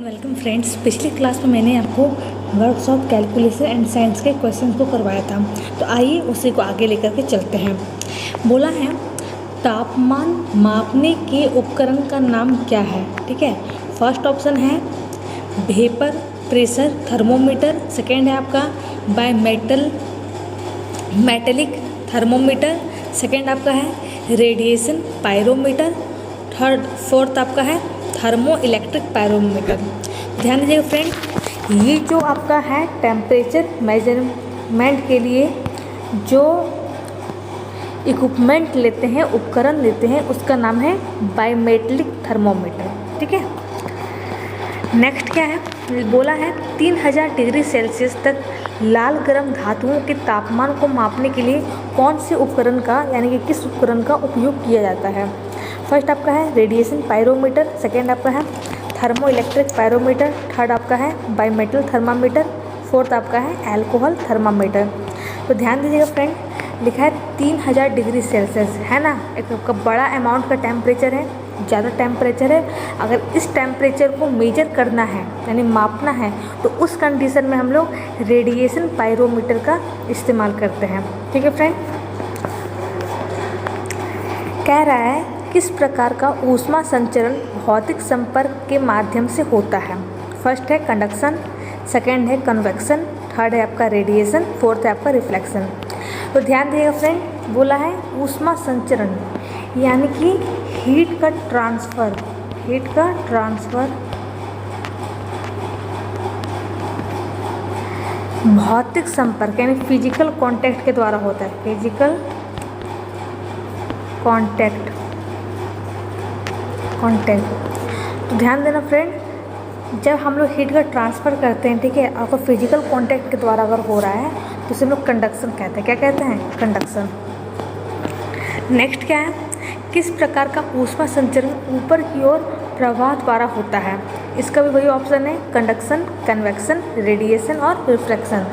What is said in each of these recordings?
Welcome friends. पिछली class में मैंने आपको वर्कशॉप कैलकुलेशन एंड साइंस के क्वेश्चन को करवाया था, तो आइए उसी को आगे लेकर के चलते हैं। बोला है तापमान मापने के उपकरण का नाम क्या है। ठीक है, फर्स्ट ऑप्शन है वेपर प्रेशर थर्मोमीटर, सेकेंड है आपका मेटेलिक थर्मोमीटर, सेकेंड आपका है रेडिएशन पायरोमीटर, फोर्थ आपका है थर्मो इलेक्ट्रिक पायरोमीटर। ध्यान दीजिएगा फ्रेंड, ये जो आपका है टेम्परेचर मेजरमेंट के लिए जो इक्विपमेंट लेते हैं, उपकरण लेते हैं, उसका नाम है बायोमेट्रिक थर्मोमीटर। ठीक है, नेक्स्ट क्या है, बोला है 3000 डिग्री सेल्सियस तक लाल गर्म धातुओं के तापमान को मापने के लिए कौन से उपकरण का यानी कि किस उपकरण का उपयोग किया जाता है। फर्स्ट आपका है रेडिएशन पायरोमीटर, सेकेंड आपका है थर्मो इलेक्ट्रिक पायरोमीटर, थर्ड आपका है बायोमेट्रिक थर्मामीटर, फोर्थ आपका है अल्कोहल थर्मामीटर। तो ध्यान दीजिएगा फ्रेंड, लिखा है 3000 डिग्री सेल्सियस है ना, एक बड़ा अमाउंट का टेम्परेचर है, ज़्यादा टेम्परेचर है। अगर इस टेम्परेचर को मेजर करना है यानी मापना है तो उस कंडीशन में हम लोग रेडिएशन पायरोमीटर का इस्तेमाल करते हैं। ठीक है फ्रेंड, कह रहा है किस प्रकार का ऊष्मा संचरण भौतिक संपर्क के माध्यम से होता है। फर्स्ट है कंडक्शन, सेकेंड है कन्वेक्शन, थर्ड है आपका रेडिएशन, फोर्थ है आपका रिफ्लेक्शन। तो ध्यान दीजिएगा फ्रेंड, बोला है ऊष्मा संचरण यानी कि हीट का ट्रांसफ़र भौतिक संपर्क यानी फिजिकल कांटेक्ट के द्वारा होता है, फिजिकल कांटेक्ट। तो ध्यान देना फ्रेंड, जब हम लोग हीट का ट्रांसफ़र करते हैं, ठीक है, आपको फिजिकल कांटेक्ट के द्वारा अगर हो रहा है तो इसे हम लोग कंडक्शन कहते हैं। क्या कहते हैं? कंडक्शन। नेक्स्ट क्या है, किस प्रकार का ऊष्मा संचरण ऊपर की ओर प्रवाह द्वारा होता है। इसका भी वही ऑप्शन है, कंडक्शन, कन्वेक्शन, रेडिएशन और रिफ्लेक्शन।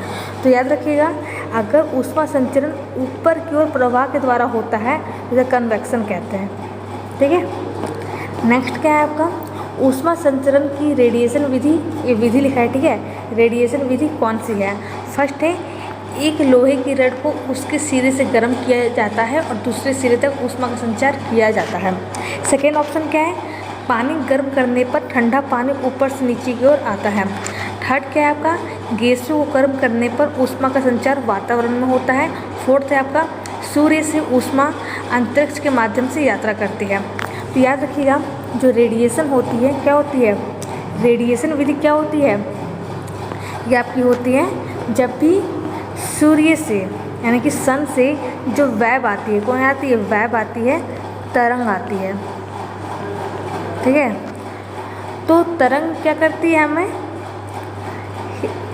तो याद रखिएगा, अगर ऊष्मा संचरण ऊपर की ओर प्रवाह के द्वारा होता है तो इसे कन्वेक्शन कहते हैं। ठीक है, नेक्स्ट क्या है आपका, ऊष्मा संचरण की रेडिएशन विधि, ये विधि लिखा है। ठीक है, रेडिएशन विधि कौन सी है। फर्स्ट है एक लोहे की रड को उसके सिरे से गर्म किया जाता है और दूसरे सिरे तक ऊष्मा का संचार किया जाता है। सेकेंड ऑप्शन क्या है, पानी गर्म करने पर ठंडा पानी ऊपर से नीचे की ओर आता है। थर्ड क्या है आपका, गैसों को गर्म करने पर ऊष्मा का संचार वातावरण में होता है। फोर्थ है आपका, सूर्य से ऊष्मा अंतरिक्ष के माध्यम से यात्रा करती है। तो याद रखिएगा, जो रेडिएशन होती है क्या होती है, रेडिएशन विधि क्या होती है, ये आपकी होती है जब भी सूर्य से यानी कि सन से जो वेव आती है, कौन आती है, वेव आती है, तरंग आती है। ठीक है, तो तरंग क्या करती है, हमें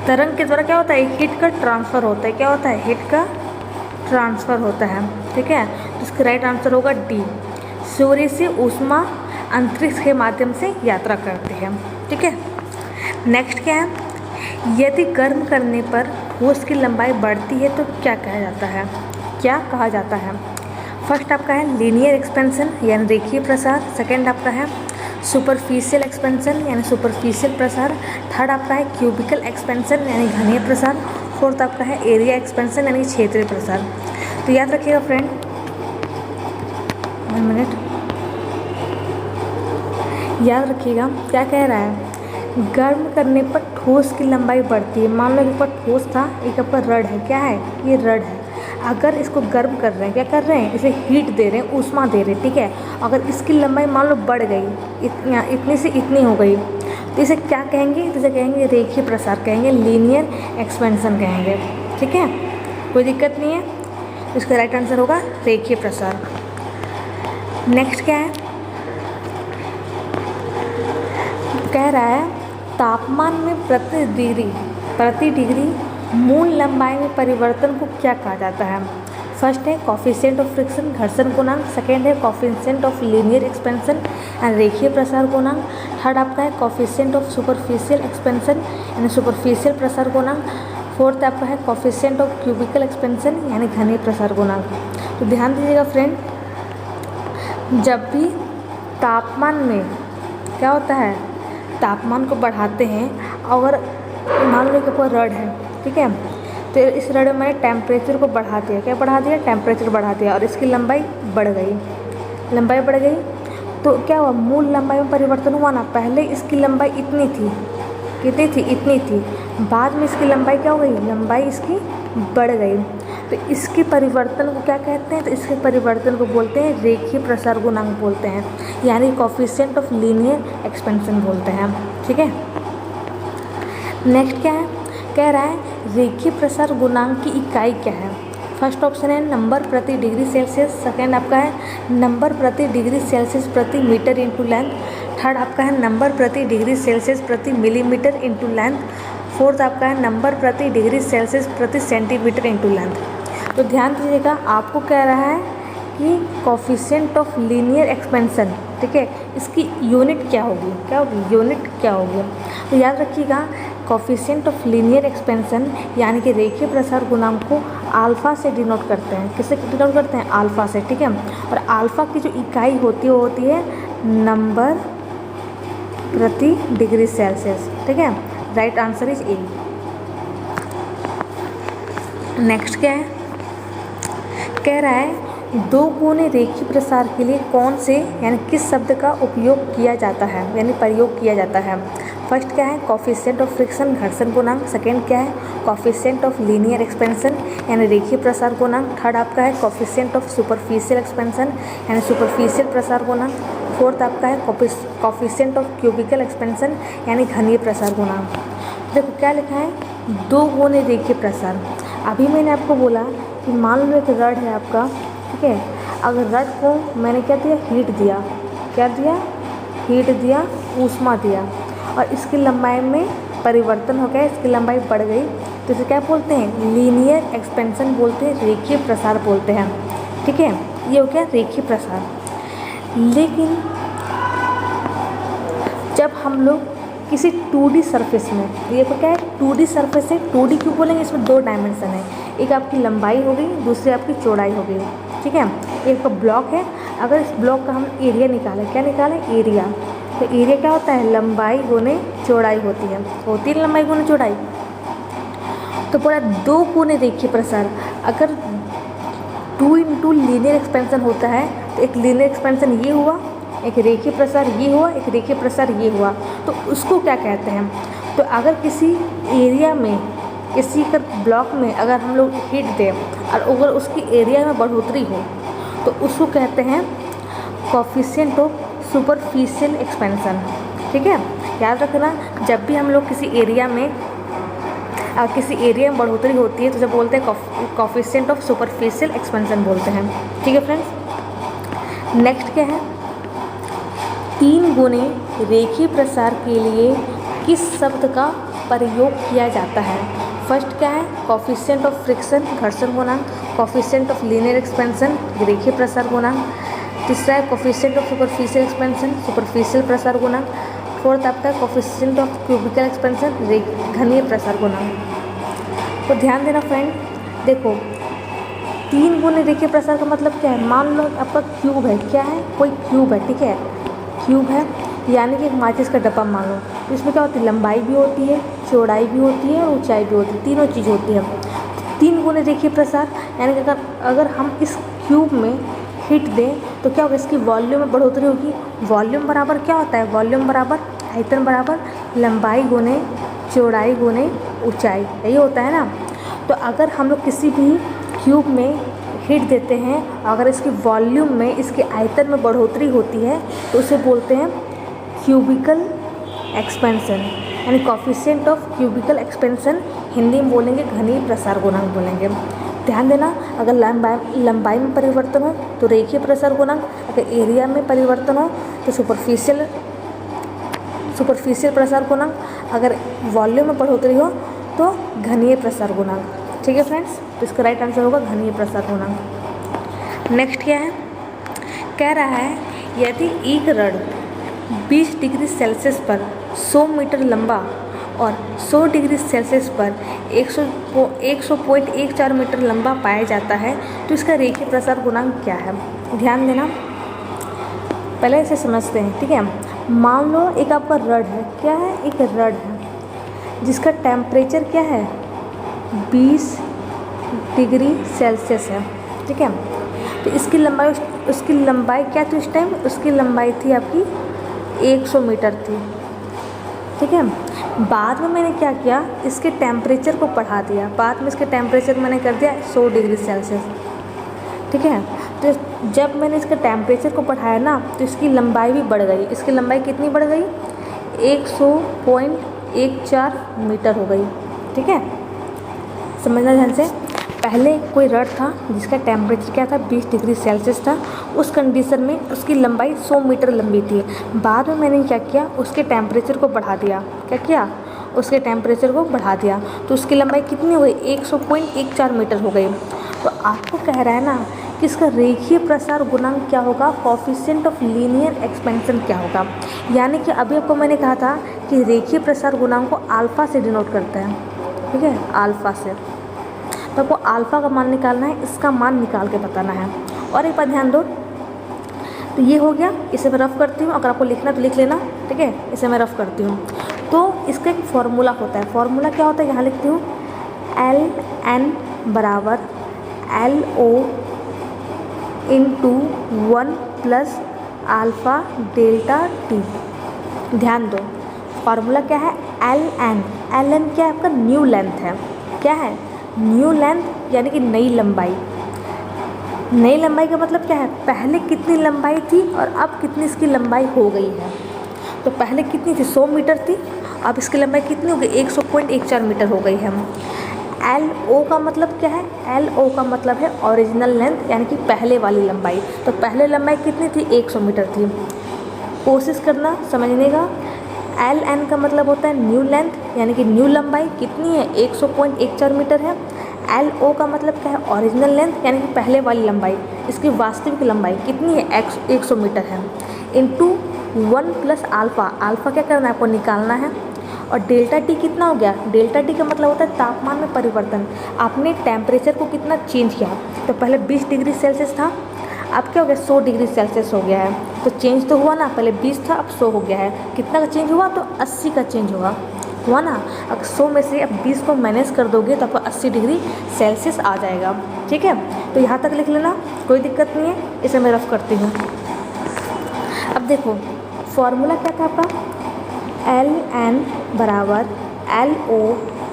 तरंग के द्वारा क्या होता है, हीट का ट्रांसफ़र होता है। क्या होता है, हीट का ट्रांसफ़र होता है। ठीक है, तो इसका राइट आंसर होगा डी, सूर्य से ऊष्मा अंतरिक्ष के माध्यम से यात्रा करती है। ठीक है, नेक्स्ट क्या है, यदि गर्म करने पर ठोस की लंबाई बढ़ती है तो क्या कहा जाता है, क्या कहा जाता है। फर्स्ट आपका है लीनियर एक्सपेंशन यानी रेखीय प्रसार, सेकेंड आपका है सुपरफिशियल एक्सपेंशन यानी सुपरफिशियल प्रसार, थर्ड आपका है क्यूबिकल एक्सपेंशन यानी घनीय प्रसार, फोर्थ आपका है एरिया एक्सपेंशन यानी क्षेत्रीय प्रसार। तो याद रखिएगा फ्रेंड, 1 मिनट, याद रखिएगा क्या कह रहा है, गर्म करने पर ठोस की लंबाई बढ़ती है। मान लो एक पर ठोस था, एक पर रड है, क्या है, ये रड है। अगर इसको गर्म कर रहे हैं, क्या कर रहे हैं, इसे हीट दे रहे हैं, ऊष्मा दे रहे हैं। ठीक है, अगर इसकी लंबाई मान लो बढ़ गई, इतनी से इतनी हो गई, तो इसे क्या कहेंगे, तो इसे कहेंगे रेखीय प्रसार कहेंगे, लीनियर एक्सपेंशन कहेंगे। ठीक है, कोई दिक्कत नहीं है, तो इसका राइट आंसर होगा रेखीय प्रसार। नेक्स्ट क्या है, कह रहा है तापमान में प्रति डिग्री मूल लंबाई में परिवर्तन को क्या कहा जाता है। फर्स्ट है कॉफिशिएंट ऑफ फ्रिक्शन घर्षण गुणांक, सेकेंड है coefficient of linear expansion and रेखीय प्रसार गुणांक, थर्ड आपका है कॉफिशिएंट ऑफ सुपरफिशियल एक्सपेंशन यानी सुपरफिशियल प्रसार गुणांक, फोर्थ आपका है कॉफिशिएंट ऑफ क्यूबिकल एक्सपेंशन यानी घनीय प्रसार गुणांक। तो ध्यान दीजिएगा फ्रेंड, जब भी तापमान में क्या होता है, तापमान को बढ़ाते हैं, अगर मान लो कि कोई रड है, ठीक है, तो इस रड में टेम्परेचर को बढ़ा दिया, क्या बढ़ा दिया, टेम्परेचर बढ़ा दिया, और इसकी लंबाई बढ़ गई, लंबाई बढ़ गई, तो क्या हुआ, मूल लंबाई में परिवर्तन हुआ ना। पहले इसकी लंबाई इतनी थी, कितनी थी, इतनी थी, बाद में इसकी लंबाई क्या हो गई, लंबाई इसकी बढ़ गई। तो इसके परिवर्तन को क्या कहते हैं, तो इसके परिवर्तन को बोलते हैं रेखीय प्रसार गुणांक बोलते हैं, यानी कोफिशिएंट ऑफ लीनियर एक्सपेंशन बोलते हैं, ठीक है। नेक्स्ट क्या है, कह रहा है रेखीय प्रसार गुणांक की इकाई क्या है। फर्स्ट ऑप्शन है नंबर प्रति डिग्री सेल्सियस, सेकेंड आपका है नंबर प्रति डिग्री सेल्सियस प्रति मीटर इंटू लेंथ, थर्ड आपका है नंबर प्रति डिग्री सेल्सियस प्रति मिलीमीटर इंटू लेंथ, फोर्थ आपका है नंबर प्रति डिग्री सेल्सियस प्रति सेंटीमीटर इंटू लेंथ। तो ध्यान दीजिएगा, आपको कह रहा है कि कोफिशिएंट ऑफ लीनियर एक्सपेंशन, ठीक है, इसकी यूनिट क्या होगी, क्या होगी, यूनिट क्या होगी। तो याद रखिएगा, कोफिशिएंट ऑफ लीनियर एक्सपेंशन यानी कि रेखीय प्रसार गुणांक को अल्फ़ा से डिनोट करते हैं। किससे डिनोट करते हैं, अल्फ़ा से, ठीक है। और अल्फ़ा की जो इकाई होती है वो होती है नंबर प्रति डिग्री सेल्सियस, ठीक है। Right answer is a. Next क्या है, कह रहा है दो कोने रेखीय प्रसार के लिए कौन से यानी किस शब्द का उपयोग किया जाता है, यानी प्रयोग किया जाता है। फर्स्ट क्या है, कोफिशिएंट ऑफ फ्रिक्शन, घर्षण गुणांक। सेकेंड क्या है, कोफिशिएंट ऑफ लीनियर एक्सपेंशन यानी रेखीय प्रसार गुणांक। थर्ड आपका है कोफिशिएंट ऑफ सुपरफिशियल एक्सपेंशन यानी सुपरफिशियल प्रसार गुणांक। फोर्थ आपका है कोफिशिएंट ऑफ क्यूबिकल एक्सपेंशन यानी घनीय प्रसार गुणांक। देखो क्या लिखा है, दो कोने रेखीय प्रसार। अभी मैंने आपको बोला कि मान लो एक रड है आपका, ठीक है, अगर रड को मैंने क्या दिया, हीट दिया, क्या दिया, हीट दिया, ऊष्मा दिया, और इसकी लंबाई में परिवर्तन हो गया, इसकी लंबाई बढ़ गई, तो इसे क्या बोलते हैं, लीनियर एक्सपेंशन बोलते हैं, रेखीय प्रसार बोलते हैं, ठीक है। ये हो गया रेखीय प्रसार। लेकिन जब हम लोग किसी 2D सरफेस में, ये तो क्या है, 2D सरफेस है, 2D क्यों बोलेंगे, इसमें दो डायमेंशन है, एक आपकी लंबाई हो गई, दूसरी आपकी चौड़ाई हो गई, ठीक है। एक तो ब्लॉक है, अगर इस ब्लॉक का हम एरिया निकालें, क्या निकालें, एरिया, तो एरिया क्या होता है, लंबाई गुने चौड़ाई होती है लंबाई गुने चौड़ाई। तो पूरा दो कोने रेखीय प्रसार, अगर 2 लीनियर एक्सपेंशन होता है तो एक लीनियर एक्सपेंशन ये हुआ, एक रेखीय प्रसार ये हुआ, एक रेखीय प्रसार ये हुआ, तो उसको क्या कहते हैं। तो अगर किसी एरिया में, किसी का ब्लॉक में अगर हम लोग हीट दें और अगर उसकी एरिया में बढ़ोतरी हो तो उसको कहते हैं कोफिशिएंट ऑफ सुपरफिशियल एक्सपेंशन, ठीक है। याद रखना, जब भी हम लोग किसी एरिया में बढ़ोतरी होती है तो जब बोलते हैं कोफिशिएंट ऑफ सुपरफिशियल एक्सपेंशन बोलते हैं, ठीक है फ्रेंड्स। नेक्स्ट क्या है, 3 गुने रेखीय प्रसार के लिए किस शब्द का प्रयोग किया जाता है। फर्स्ट क्या है, कोफिशिएंट ऑफ फ्रिक्शन, घर्षण गुणांक। कोफिशिएंट ऑफ लीनियर एक्सपेंशन, रेखीय प्रसार गुणांक। तीसरा है coefficient of superficial expansion, superficial प्रसार गुणांक। फोर्थ आपका है कोफिशिएंट ऑफ क्यूबिकल एक्सपेंशन, घनीय प्रसार गुणांक। तो ध्यान देना फ्रेंड, देखो 3 गुने रेखीय प्रसार का मतलब क्या है, मान लो आपका क्यूब है, क्या है, कोई क्यूब है, ठीक है, क्यूब है यानी कि एक माचिस का डब्बा मान लो, तो इसमें क्या होती है, लंबाई भी होती है, चौड़ाई भी होती है और ऊंचाई भी होती है, तीनों चीज़ होती है। 3 गुने रेखीय प्रसार यानी कि अगर हम इस क्यूब में हीट दें तो क्या होगा, इसकी वॉल्यूम में बढ़ोतरी होगी। वॉल्यूम बराबर क्या होता है, वॉल्यूम बराबर आयतन बराबर लंबाई गुने चौड़ाई गुने ऊंचाई, यही होता है ना। तो अगर हम लोग किसी भी क्यूब में हीट देते हैं, अगर इसकी वॉल्यूम में, इसके आयतन में बढ़ोतरी होती है तो उसे बोलते हैं क्यूबिकल एक्सपेंशन यानी coefficient of cubicle expansion, Hindi में बोलेंगे घनीय प्रसार गुणांक बोलेंगे। ध्यान देना, अगर लंबाई में परिवर्तन हो तो रेखीय प्रसार गुणांक, अगर एरिया में परिवर्तन हो तो सुपरफिशियल प्रसार गुणांक, अगर वॉल्यूम में बढ़ोतरी हो तो घनीय प्रसार गुणांक, ठीक है फ्रेंड्स। तो इसका राइट आंसर होगा घनीय प्रसार गुणांक। नेक्स्ट क्या है, कह रहा है यदि एक रड 20 डिग्री सेल्सियस पर 100 मीटर लंबा और 100 डिग्री सेल्सियस पर 100.14 मीटर लंबा पाया जाता है तो इसका रेखीय प्रसार गुणांक क्या है। ध्यान देना, पहले इसे समझते हैं, ठीक है। मान लो एक आपका रड है, क्या है, एक रड है जिसका टेम्परेचर क्या है 20 डिग्री सेल्सियस है, ठीक है। तो उसकी लंबाई क्या थी उस टाइम, उसकी लंबाई थी आपकी 100 मीटर थी, ठीक है। बाद में मैंने क्या किया, इसके टेम्परेचर को बढ़ा दिया, बाद में इसके टेम्परेचर मैंने कर दिया 100 डिग्री सेल्सियस, ठीक है। तो जब मैंने इसके टेम्परेचर को बढ़ाया ना तो इसकी लंबाई भी बढ़ गई। इसकी लंबाई कितनी बढ़ गई, 100.14 मीटर हो गई, ठीक है। समझना ध्यान से। पहले कोई रड था जिसका टेम्परेचर क्या था 20 डिग्री सेल्सियस था, उस कंडीशन में उसकी लंबाई 100 मीटर लंबी थी। बाद में मैंने क्या किया, उसके टेम्परेचर को बढ़ा दिया, क्या किया, उसके टेम्परेचर को बढ़ा दिया, तो उसकी लंबाई कितनी हो गई, 100.14 मीटर हो गई। तो आपको कह रहा है ना कि इसका रेखीय प्रसार गुणांक क्या होगा, कोफिशिएंट ऑफ लीनियर एक्सपेंशन क्या होगा। यानी कि अभी आपको मैंने कहा था कि रेखीय प्रसार गुणांक को अल्फ़ा से डिनोट करते हैं, ठीक है, अल्फ़ा से। तो आपको अल्फ़ा का मान निकालना है, इसका मान निकाल के बताना है। और एक बात ध्यान दो, तो ये हो गया, इसे मैं रफ़ करती हूँ, अगर आपको लिखना तो लिख लेना, ठीक है। इसे मैं रफ़ करती हूँ। तो इसका एक फार्मूला होता है, फार्मूला क्या होता है, यहाँ लिखती हूँ, Ln बराबर LO into 1 plus alpha delta T. ध्यान दो, फार्मूला क्या है, Ln क्या है, आपका न्यू लेंथ है, क्या है, न्यू लेंथ, यानी कि नई लंबाई। नई लंबाई का मतलब क्या है, पहले कितनी लंबाई थी और अब कितनी इसकी लंबाई हो गई है। तो पहले कितनी थी, 100 मीटर थी, अब इसकी लंबाई कितनी हो गई, 100.14 मीटर हो गई है। LO का मतलब क्या है, LO का मतलब है ओरिजिनल लेंथ, यानी कि पहले वाली लंबाई। तो पहले लंबाई कितनी थी, 100 मीटर थी। कोशिश करना समझने का, Ln का मतलब होता है न्यू लेंथ, यानी कि न्यू लंबाई कितनी है, 100.14 मीटर है। LO का मतलब क्या है, ओरिजिनल लेंथ, यानी कि पहले वाली लंबाई, इसकी वास्तविक लंबाई कितनी है, 100 मीटर है, इंटू 1 प्लस अल्फ़ा। अल्फ़ा क्या करना है, आपको निकालना है। और डेल्टा टी कितना हो गया, डेल्टा टी का मतलब होता है तापमान में परिवर्तन। आपने टेम्परेचर को कितना चेंज किया, तो पहले 20 डिग्री सेल्सियस था, अब क्या हो गया, 100 डिग्री सेल्सियस हो गया है। तो चेंज तो हुआ ना, पहले 20 था अब 100 हो गया है। कितना का चेंज हुआ, तो 80 का चेंज हुआ ना। अगर 100 में से अब 20 को माइनस कर दोगे तो आपको 80 डिग्री सेल्सियस आ जाएगा, ठीक है। तो यहाँ तक लिख लेना, कोई दिक्कत नहीं है। इसे मैं रफ करती हूँ। अब देखो फॉर्मूला क्या था आपका, Ln बराबर LO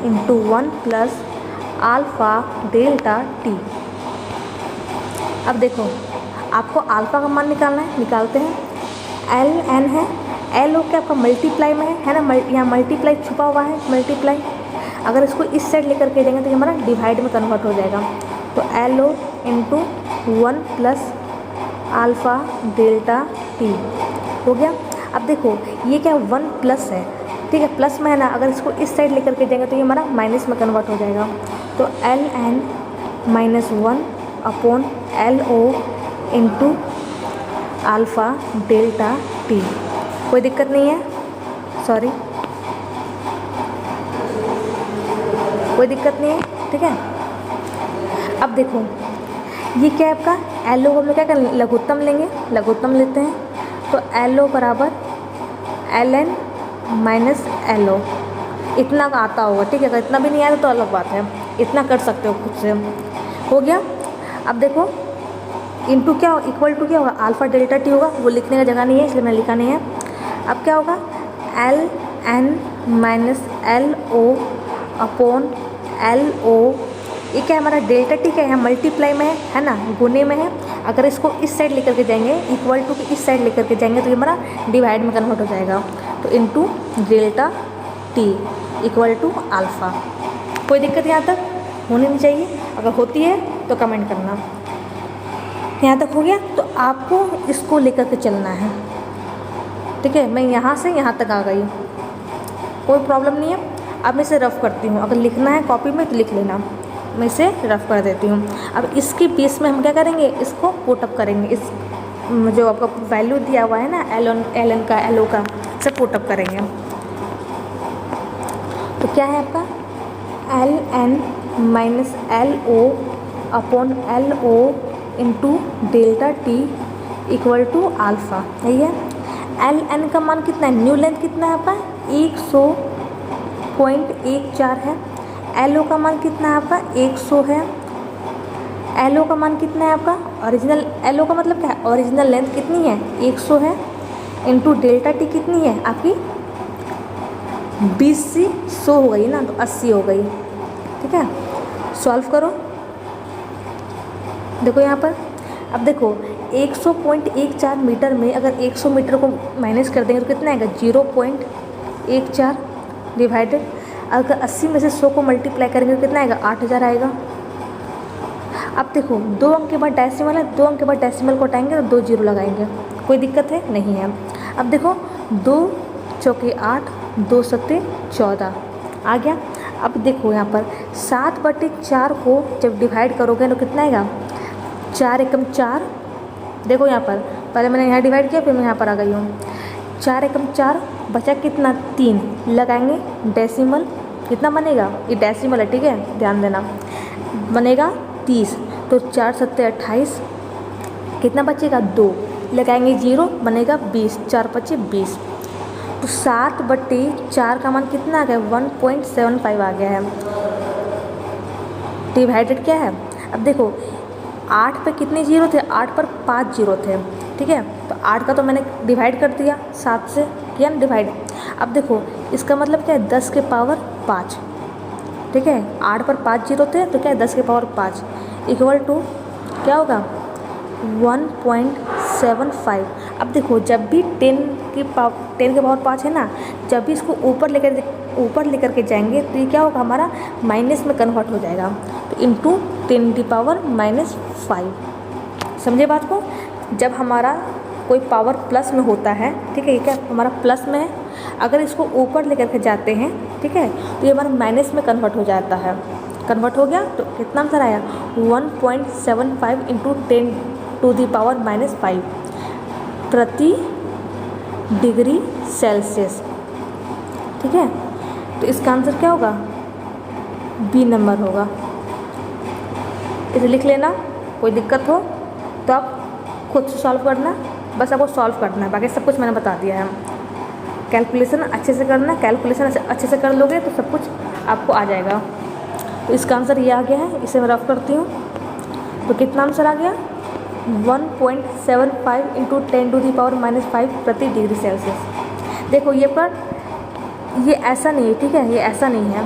into 1 plus alpha delta T. अब देखो आपको अल्फ़ा का मान निकालना है, निकालते हैं। Ln है, LO क्या आपका मल्टीप्लाई में है ना, यहाँ मल्टीप्लाई छुपा हुआ है, मल्टीप्लाई। अगर इसको इस साइड लेकर के जाएंगे तो ये हमारा डिवाइड में कन्वर्ट हो जाएगा। तो LO into 1 plus alpha delta T हो गया। अब देखो ये क्या 1 प्लस है, ठीक है, प्लस में है ना, अगर इसको इस साइड लेकर के जाएंगे तो ये हमारा माइनस में कन्वर्ट हो जाएगा। तो Ln minus 1 upon LO into alpha delta T. कोई दिक्कत नहीं है, सॉरी कोई दिक्कत नहीं है, ठीक है। अब देखो ये क्या है आपका, LO को हम लोग क्या करें, लघुत्तम लेंगे, लघुत्तम लेते हैं। तो LO बराबर Ln माइनस LO, इतना का आता होगा, ठीक है। अगर इतना भी नहीं आया तो अलग बात है, इतना कर सकते हो खुद से, हो गया। अब देखो इंटू क्या इक्वल टू क्या होगा, अल्फ़ा डेल्टा टी होगा, वो लिखने का जगह नहीं है इसलिए मैंने लिखा नहीं है। अब क्या होगा, Ln minus LO upon LO, ये क्या है हमारा डेल्टा टी, क्या है मल्टीप्लाई में है ना, गुने में है। अगर इसको इस साइड लेकर के जाएंगे, इक्वल टू की इस साइड लेकर के जाएंगे तो ये हमारा डिवाइड में कन्वर्ट हो जाएगा। तो into delta T equal to alpha. कोई दिक्कत यहाँ तक होनी नहीं चाहिए, अगर होती है तो कमेंट करना। यहाँ तक हो गया, तो आपको इसको लेकर के चलना है, ठीक है। मैं यहाँ से यहाँ तक आ गई, कोई प्रॉब्लम नहीं है। अब मैं इसे रफ़ करती हूँ, अगर लिखना है कॉपी में तो लिख लेना, मैं इसे रफ़ कर देती हूँ। अब इसके बेस में हम क्या करेंगे, इसको पुटअप करेंगे, इस जो आपका वैल्यू दिया हुआ है ना Ln का LO का, इसे पुटअप करेंगे। तो क्या है आपका Ln minus LO upon LO into delta T equal to alpha, यही है। एल एन का मान कितना है, न्यू लेंथ कितना है आपका 100.14 है। एल ओ का मान कितना है आपका 100 है। एल ओ का मान कितना है आपका ओरिजिनल, एल ओ का मतलब क्या है, ओरिजिनल लेंथ कितनी है 100 है, इंटू डेल्टा टी कितनी है आपकी 20 से 100 हो गई ना, तो 80 हो गई। ठीक है, सॉल्व करो। देखो यहाँ पर, अब देखो 100.14 मीटर में अगर 100 मीटर को माइनस कर देंगे तो कितना आएगा 0.14 डिवाइडेड, अगर 80 में से 100 को मल्टीप्लाई करेंगे तो कितना आएगा 8000 आएगा। अब देखो 2 अंक के बाद डेसिमल है, 2 अंक के बाद डेसिमल को हटाएंगे तो 2 जीरो लगाएंगे, कोई दिक्कत है नहीं है। अब देखो 2 चौके 8, 2 सत्ते 14 आ गया। अब देखो यहाँ पर 7/4 को जब डिवाइड करोगे तो कितना आएगा 4 एकम 4। देखो यहाँ पर पहले मैंने यहाँ डिवाइड किया, फिर मैं यहाँ पर आ गई हूँ। 4 एकम 4 बचा कितना 3, लगाएंगे डेसिमल, कितना बनेगा, ये डेसिमल है ठीक है, ध्यान देना, बनेगा 30, तो 4 सत्ते 28, कितना बचेगा 2, लगाएंगे 0, बनेगा 20, 4 पचे 20, तो 7/4 का मान कितना आ गया 1.75 आ गया है। डिवाइडेड क्या है, अब देखो 8 पे कितने जीरो थे, 8 पर 5 जीरो थे। ठीक है, तो 8 का तो मैंने डिवाइड कर दिया, 7 से किया ना डिवाइड। अब देखो इसका मतलब क्या है 10 के पावर 5। ठीक है, 8 पर 5 जीरो थे तो क्या है 10 के पावर 5 इक्वल टू क्या होगा 1.75। अब देखो जब भी 10 के पावर 5 है ना, जब भी इसको ऊपर लेकर के जाएंगे तो ये क्या होगा हमारा माइनस में कन्वर्ट हो जाएगा, तो इंटू 10⁻⁵। समझे बात को, जब हमारा कोई पावर प्लस में होता है, ठीक है, ये क्या हमारा प्लस में है, अगर इसको ऊपर लेकर के जाते हैं, ठीक है, तो ये हमारा माइनस में कन्वर्ट हो जाता है। कन्वर्ट हो गया तो कितना आंसर आया 1.75 इंटू 10⁻⁵ प्रति डिग्री सेल्सियस। ठीक है, तो इसका आंसर क्या होगा बी नंबर होगा। इसे लिख लेना, कोई दिक्कत हो तो आप खुद से सॉल्व करना, बस आपको सॉल्व करना है, बाकी सब कुछ मैंने बता दिया है। कैलकुलेशन अच्छे से करना, कैलकुलेशन अच्छे से कर लोगे तो सब कुछ आपको आ जाएगा। तो इसका आंसर ये आ गया है, इसे मैं रफ करती हूँ। तो कितना आंसर आ गया 1.75 इंटू 10⁻⁵ प्रति डिग्री सेल्सियस। देखो ये पर ये ऐसा नहीं है, ठीक है, ये ऐसा नहीं है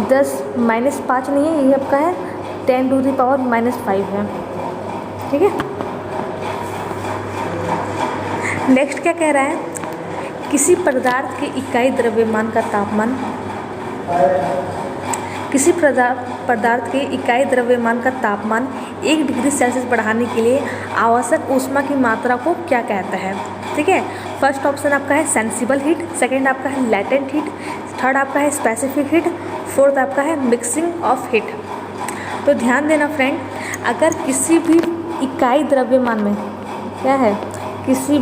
10-5 नहीं है, ये आपका है 10⁻⁵ है। ठीक है, नेक्स्ट क्या कह रहा है, किसी पदार्थ के इकाई द्रव्यमान का तापमान, किसी पदार्थ के इकाई द्रव्यमान का तापमान 1 डिग्री सेल्सियस बढ़ाने के लिए आवश्यक ऊष्मा की मात्रा को क्या कहता है। ठीक है, फर्स्ट ऑप्शन आपका है सेंसिबल हीट, सेकंड आपका है लैटेंट हीट, थर्ड आपका है स्पेसिफिक हीट, फोर्थ आपका है मिक्सिंग ऑफ हीट। तो ध्यान देना फ्रेंड, अगर किसी भी इकाई द्रव्यमान में क्या है, किसी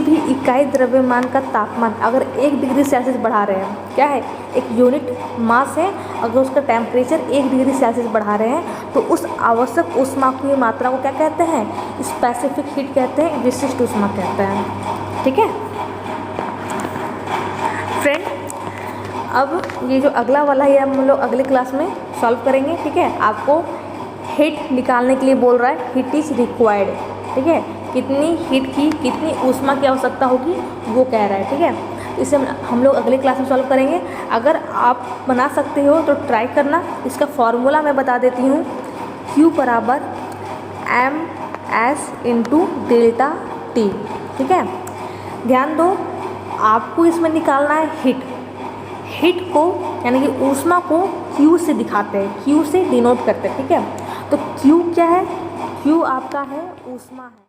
भी इकाई द्रव्यमान का तापमान अगर 1 डिग्री सेल्सियस बढ़ा रहे हैं, क्या है एक यूनिट मास है, अगर उसका टेम्परेचर 1 डिग्री सेल्सियस बढ़ा रहे हैं तो उस आवश्यक ऊष्मा की मात्रा को क्या कहते हैं, स्पेसिफिक हीट कहते हैं, विशिष्ट ऊष्मा कहते हैं। ठीक है फ्रेंड, अब ये जो अगला वाला है हम लोग अगले क्लास में सॉल्व करेंगे। ठीक है, आपको हीट निकालने के लिए बोल रहा है, हीट इज रिक्वायर्ड। ठीक है, कितनी हीट की कितनी ऊष्मा की आवश्यकता होगी वो कह रहा है। ठीक है, इसे हम लोग अगले क्लास में सॉल्व करेंगे। अगर आप बना सकते हो तो ट्राई करना। इसका फॉर्मूला मैं बता देती हूँ, Q बराबर MS इंटू डेल्टा टी। ठीक है, ध्यान दो, आपको इसमें निकालना है हीट को, यानी कि ऊष्मा को Q से दिखाते हैं, Q से डिनोट करते हैं। ठीक है, तो Q क्या है, Q आपका है ऊष्मा है।